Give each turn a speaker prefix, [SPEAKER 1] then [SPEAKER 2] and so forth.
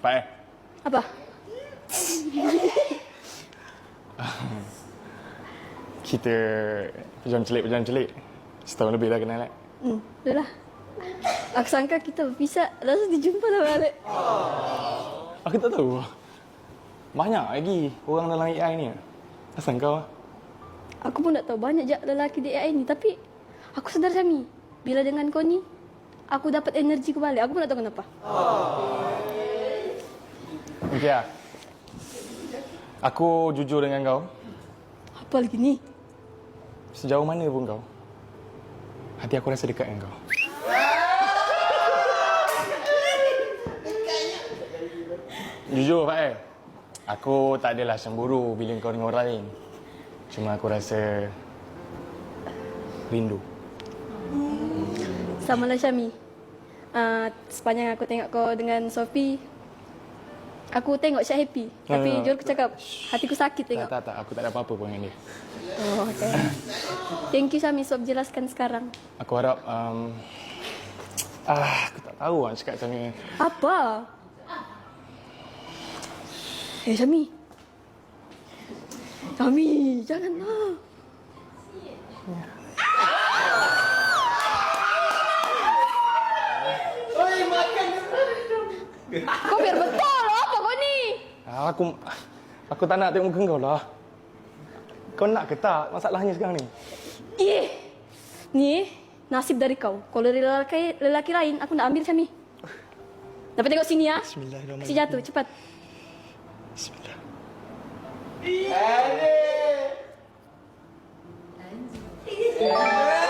[SPEAKER 1] Pak
[SPEAKER 2] Apa?
[SPEAKER 1] Kita pejuang celik. Setahun lebih dah kenal,
[SPEAKER 2] Dah lah. Aku sangka kita berpisah, langsung dijumpa dah balik.
[SPEAKER 1] Aku tak tahu. Banyak lagi orang dalam AI ni. Asal kau?
[SPEAKER 2] Aku pun tak tahu banyak je lelaki di AI ni. Tapi aku sedar Syami, bila dengan kau ni, aku dapat energi kembali. Aku pun tak tahu kenapa.
[SPEAKER 1] Okey lah. Aku jujur dengan kau.
[SPEAKER 2] Apa lagi ni?
[SPEAKER 1] Sejauh mana pun kau, hati aku rasa dekat dengan kau. Jujur Pak aku tak adalah cemburu bila kau dengan orang lain. Cuma aku rasa rindu.
[SPEAKER 2] Sama lah Syami. Sepanjang aku tengok kau dengan Sophie, aku tengok Syah happy. Tapi jujur aku cakap, hatiku sakit tengok.
[SPEAKER 1] Tak. Aku tak ada apa-apa pun dengan dia.
[SPEAKER 2] Oh, okay. Thank you Syami sebab jelaskan sekarang.
[SPEAKER 1] Aku harap... aku tak tahu nak cakap macam ni.
[SPEAKER 2] Apa? Syami. Syami, janganlah. Kau biar betul apa kau ni?
[SPEAKER 1] Aku tak nak tengok muka kau lah. Kau nak ke tak masalahnya sekarang ni?
[SPEAKER 2] Ni nasib dari kau. Kalau dari lelaki lain, aku nak ambil Syami. Dapat tengok sini ya?
[SPEAKER 1] Bismillahirrahmanirrahim.
[SPEAKER 2] Si jatuh, cepat.
[SPEAKER 1] Bismillah.
[SPEAKER 3] Adik.